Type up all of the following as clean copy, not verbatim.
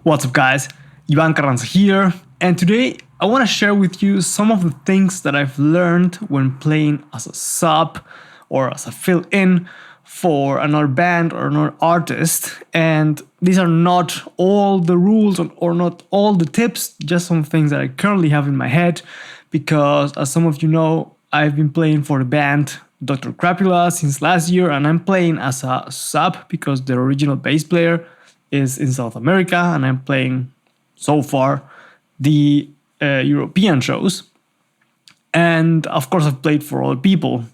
What's up, guys? Ivan Carranza here, and today I want to share with you some of the things that I've learned when playing as a sub or as a fill-in for another band or another artist. And these are not all the rules or not all the tips, just some things that I currently have in my head, because as some of you know, I've been playing for the band Dr. Crapula since last year, and I'm playing as a sub because the original bass player is in South America, and I'm playing so far the European shows. And of course, I've played for other people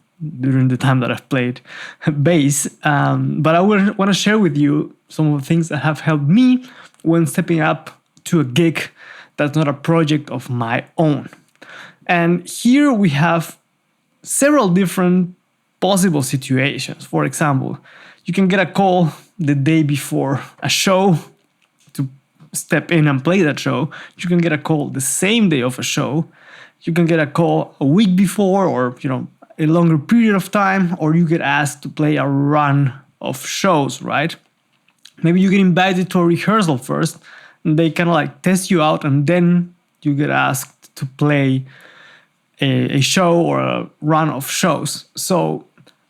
during the time that I've played bass. But I want to share with you some of the things that have helped me when stepping up to a gig that's not a project of my own. And here we have several different possible situations. For example, you can get a call the day before a show to step in and play that show. You can get a call the same day of a show. You can get a call a week before, or a longer period of time, or you get asked to play a run of shows, right? Maybe you get invited to a rehearsal first, and they kind of like test you out, and then you get asked to play a show or a run of shows. So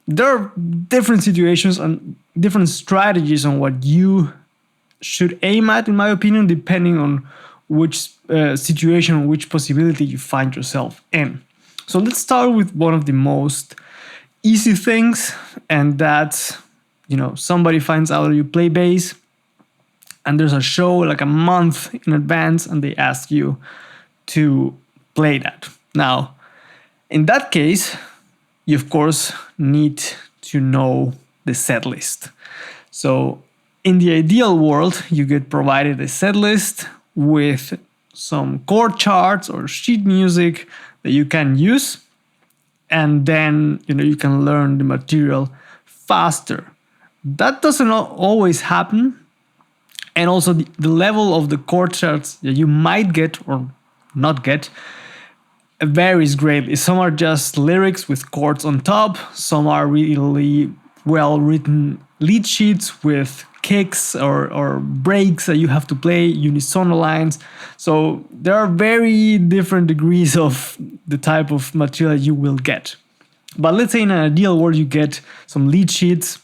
there are different situations and different strategies on what you should aim at, in my opinion, depending on which situation, which possibility you find yourself in. So let's start with one of the most easy things, and that's, somebody finds out you play bass, and there's a show like a month in advance, and they ask you to play that. Now, in that case, you of course need to know the set list. So in the ideal world, you get provided a set list with some chord charts or sheet music that you can use, and then you can learn the material faster. That doesn't always happen, and also the level of the chord charts that you might get or not get varies greatly. Some are just lyrics with chords on top. Some are really well written lead sheets with kicks or breaks that you have to play, unisonal lines. So there are very different degrees of the type of material you will get. But let's say in an ideal world, you get some lead sheets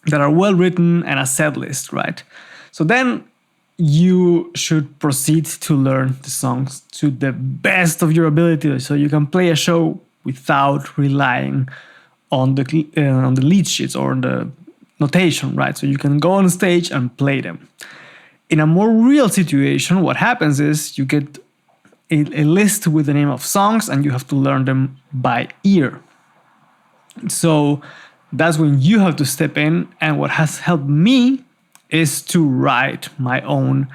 that are well written and a set list, right? So then you should proceed to learn the songs to the best of your ability, so you can play a show without relying on the lead sheets or the notation, right? So you can go on stage and play them. In a more real situation, what happens is you get a list with the name of songs, and you have to learn them by ear. So that's when you have to step in, and what has helped me is to write my own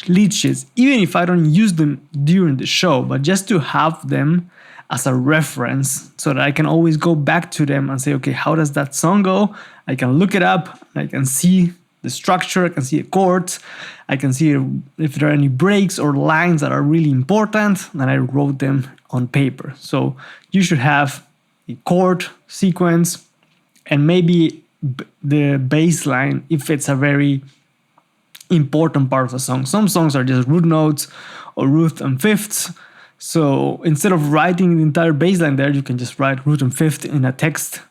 lead sheets, even if I don't use them during the show, but just to have them as a reference so that I can always go back to them and say, okay, how does that song go? I can look it up, I can see the structure, I can see the chords, I can see if there are any breaks or lines that are really important, and I wrote them on paper. So you should have a chord sequence and maybe the bass line if it's a very important part of the song. Some songs are just root notes or root and fifths. So instead of writing the entire bass line there, you can just write root and fifth in a text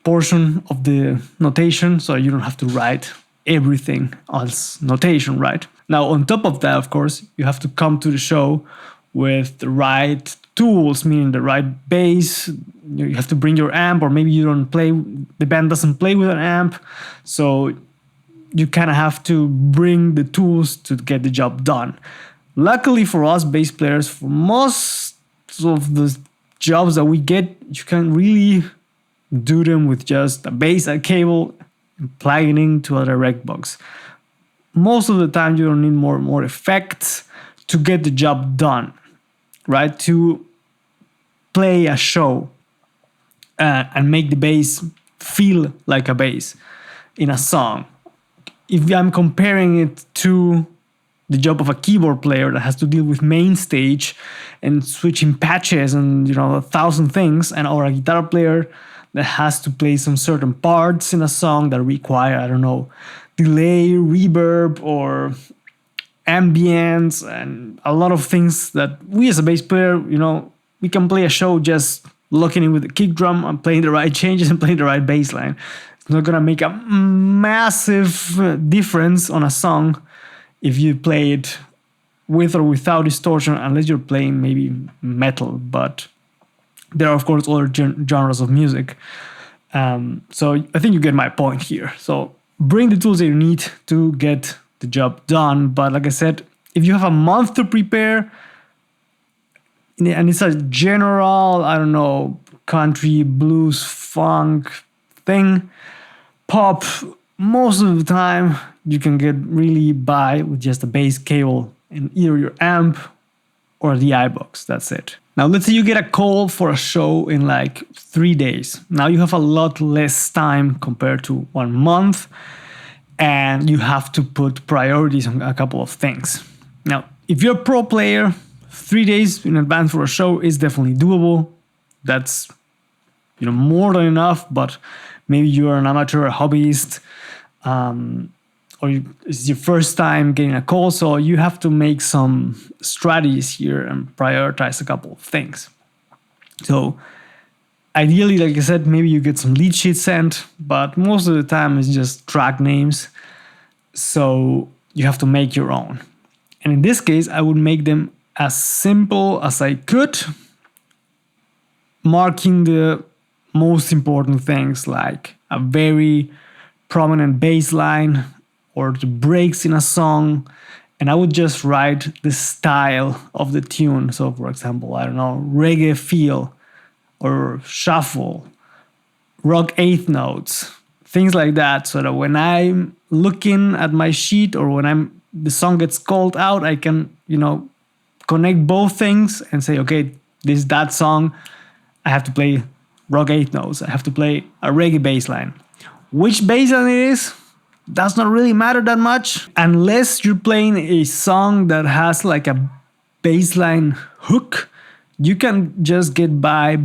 portion of the notation, so you don't have to write everything as notation, right? Now, on top of that, of course, you have to come to the show with the right tools, meaning the right bass. You have to bring your amp, or maybe the band doesn't play with an amp, so you kind of have to bring the tools to get the job done. Luckily for us bass players, for most of the jobs that we get, you can really do them with just a bass, a cable, and plugging into a direct box. Most of the time, you don't need more effects to get the job done, right? To play a show and make the bass feel like a bass in a song. If I'm comparing it to the job of a keyboard player that has to deal with main stage and switching patches and 1,000 things, and or a guitar player that has to play some certain parts in a song that require, I don't know, delay, reverb, or ambience, and a lot of things that we as a bass player, we can play a show just locking in with the kick drum and playing the right changes and playing the right bass line. It's not gonna make a massive difference on a song if you play it with or without distortion, unless you're playing maybe metal. But there are, of course, other genres of music. So I think you get my point here. So bring the tools that you need to get the job done. But like I said, if you have a month to prepare, and it's a general, I don't know, country, blues, funk thing, pop, most of the time you can get really by with just a bass cable in either your amp or the iBox. That's it. Now let's say you get a call for a show in like 3 days. Now you have a lot less time compared to 1 month, and you have to put priorities on a couple of things. Now, if you're a pro player, 3 days in advance for a show is definitely doable. That's more than enough. But maybe you're an amateur, a hobbyist, or it's your first time getting a call, so you have to make some strategies here and prioritize a couple of things. So ideally, like I said, maybe you get some lead sheets sent, but most of the time it's just track names, so you have to make your own. And in this case, I would make them as simple as I could, marking the most important things like a very prominent bass line or the breaks in a song, and I would just write the style of the tune. So for example, I don't know, reggae feel or shuffle, rock eighth notes, things like that, so that when I'm looking at my sheet or when the song gets called out, I can, connect both things and say, okay, this is that song. I have to play rock eighth notes. I have to play a reggae bass line. Which bass line it is does not really matter that much, unless you're playing a song that has like a bass line hook. You can just get by,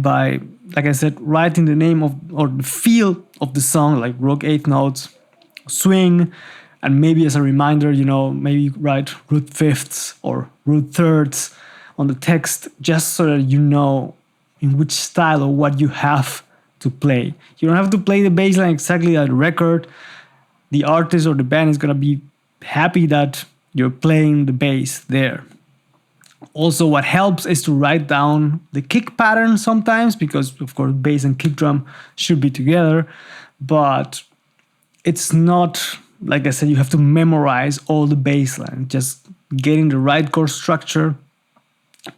like I said, writing the name of or the feel of the song, like rock eighth notes, swing, and maybe as a reminder, maybe write root fifths or root thirds on the text, just so that you know in which style or what you have to play. You don't have to play the bass line exactly at the record. The artist or the band is gonna be happy that you're playing the bass there. Also, what helps is to write down the kick pattern sometimes, because of course bass and kick drum should be together, but it's not, like I said, you have to memorize all the bass line. Just getting the right chord structure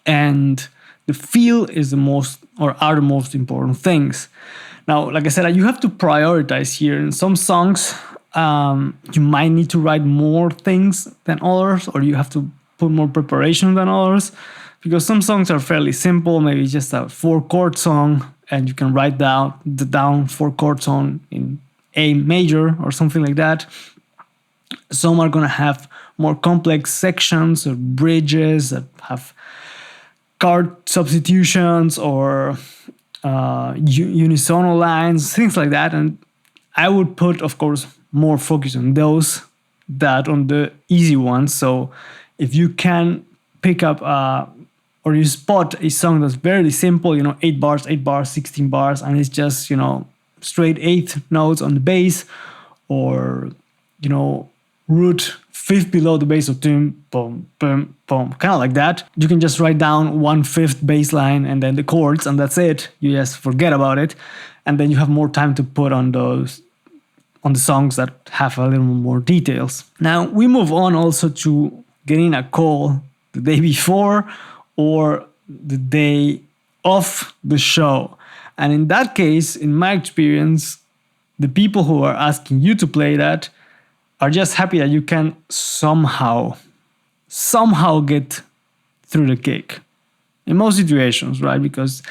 and the feel is are the most important things. Now, like I said, you have to prioritize here. In some songs, you might need to write more things than others, or you have to put more preparation than others, because some songs are fairly simple, maybe just a 4-chord song, and you can write down the 4-chord song in A major or something like that. Some are gonna have more complex sections or bridges that have chord substitutions or unisono lines, things like that. And I would put, of course, more focus on those than on the easy ones. So if you can pick up or you spot a song that's very simple, 8 bars, 16 bars, and it's just, straight eighth notes on the bass, or, root fifth below the bass, so boom, boom, boom, kind of like that. You can just write down 1/5 bass line and then the chords, and that's it. You just forget about it, and then you have more time to put on the songs that have a little more details. Now we move on also to getting a call the day before or the day of the show. And in that case, in my experience, the people who are asking you to play that are just happy that you can somehow get through the gig. In most situations, right? Because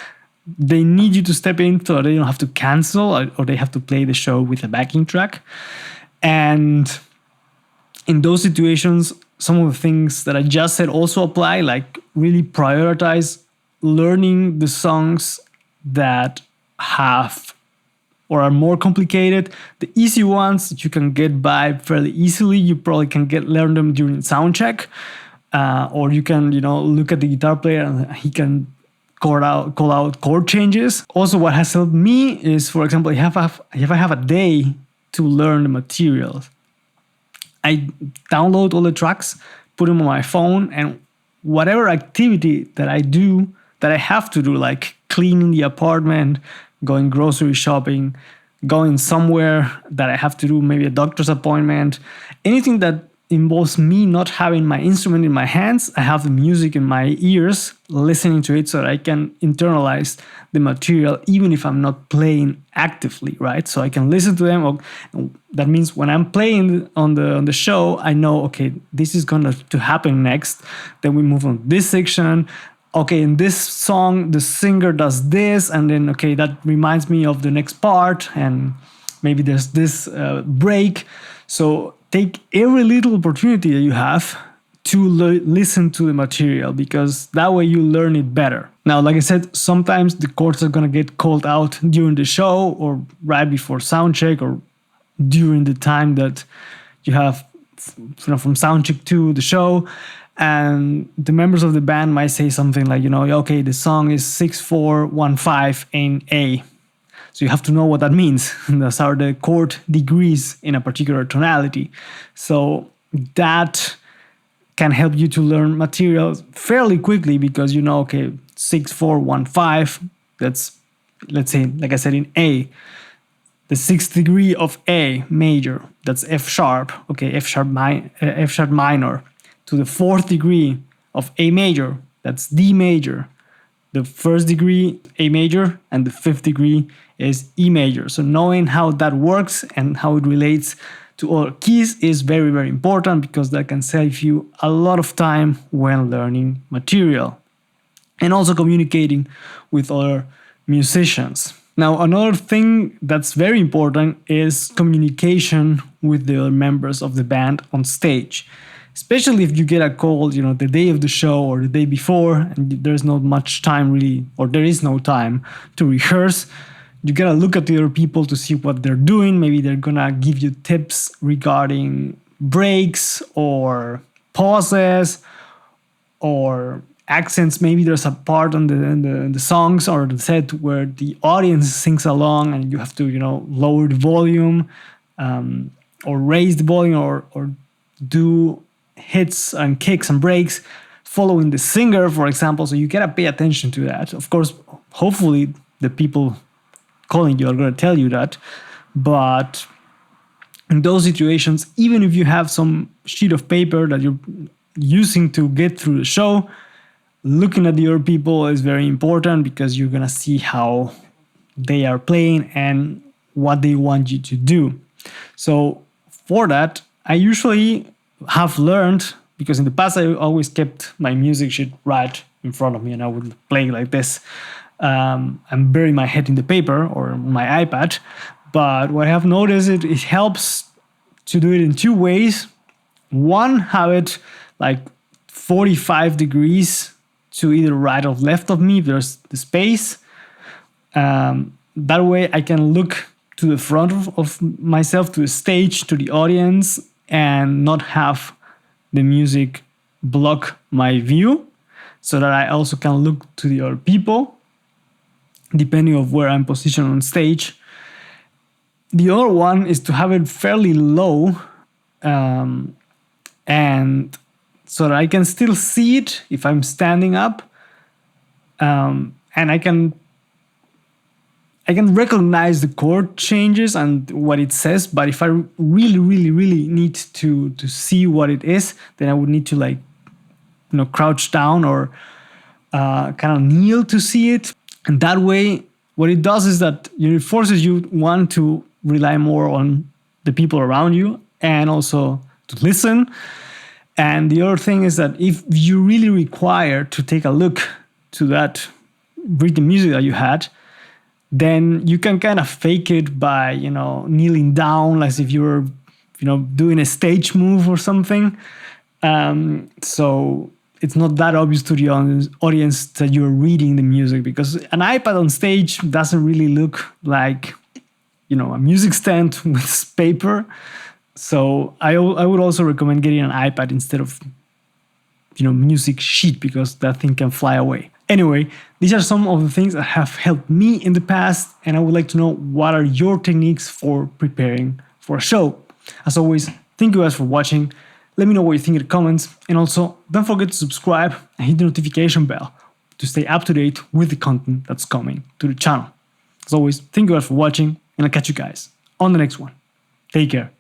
they need you to step in so they don't have to cancel or they have to play the show with a backing track. And in those situations, some of the things that I just said also apply, like really prioritize learning the songs that have or are more complicated. The easy ones you can get by fairly easily. You probably can learn them during sound check, or you can look at the guitar player and he can call out chord changes. Also, what has helped me is, for example, if I have a day to learn the materials, I download all the tracks, put them on my phone, and whatever activity that I do, that I have to do, like cleaning the apartment, going grocery shopping, going somewhere that I have to do, maybe a doctor's appointment, anything that involves me not having my instrument in my hands, I have the music in my ears, listening to it so that I can internalize the material even if I'm not playing actively, right? So I can listen to them. That means when I'm playing on the show, I know, okay, this is going to happen next. Then we move on this section. Okay, in this song, the singer does this, and then, okay, that reminds me of the next part, and maybe there's this break. So take every little opportunity that you have to listen to the material, because that way you learn it better. Now, like I said, sometimes the chords are going to get called out during the show or right before sound check or during the time that you have from sound check to the show. And the members of the band might say something like, okay, the song is 6-4-1-5 in A. So you have to know what that means. Those are the chord degrees in a particular tonality. So that can help you to learn materials fairly quickly, because okay, 6-4-1-5, that's, let's say, like I said, in A. The sixth degree of A major, that's F sharp, okay, F sharp minor. To the fourth degree of A major, that's D major. The first degree, A major, and the fifth degree is E major. So knowing how that works and how it relates to other keys is very, very important, because that can save you a lot of time when learning material and also communicating with other musicians. Now, another thing that's very important is communication with the other members of the band on stage. Especially if you get a call, the day of the show or the day before, and there's not much time really, or there is no time to rehearse. You gotta look at the other people to see what they're doing. Maybe they're gonna give you tips regarding breaks or pauses or accents. Maybe there's a part on the songs or the set where the audience sings along and you have to, lower the volume or raise the volume or do hits and kicks and breaks following the singer, for example. So you gotta pay attention to that. Of course, hopefully the people calling you are gonna tell you that, but in those situations, even if you have some sheet of paper that you're using to get through the show, looking at the other people is very important, because you're gonna see how they are playing and what they want you to do. So for that, I usually have learned, because in the past I always kept my music sheet right in front of me and I would play like this and bury my head in the paper or my iPad. But what I have noticed, it helps to do it in two ways. One, have it like 45 degrees to either right or left of me if there's the space. That way I can look to the front of myself, to the stage, to the audience, and not have the music block my view, so that I also can look to the other people, depending on where I'm positioned on stage. The other one is to have it fairly low, and so that I can still see it if I'm standing up, and I can recognize the chord changes and what it says. But if I really, really, really need to see what it is, then I would need to crouch down or kind of kneel to see it. And that way, what it does is that it forces you, one, to rely more on the people around you and also to listen. And the other thing is that if you really require to take a look to that, read the music that you had, then you can kind of fake it by, kneeling down as if you were, doing a stage move or something. So it's not that obvious to the audience that you're reading the music, because an iPad on stage doesn't really look like a music stand with paper. So I would also recommend getting an iPad instead of music sheet, because that thing can fly away. Anyway, these are some of the things that have helped me in the past, and I would like to know what are your techniques for preparing for a show. As always, thank you guys for watching. Let me know what you think in the comments, and also don't forget to subscribe and hit the notification bell to stay up to date with the content that's coming to the channel. As always, thank you guys for watching, and I'll catch you guys on the next one. Take care.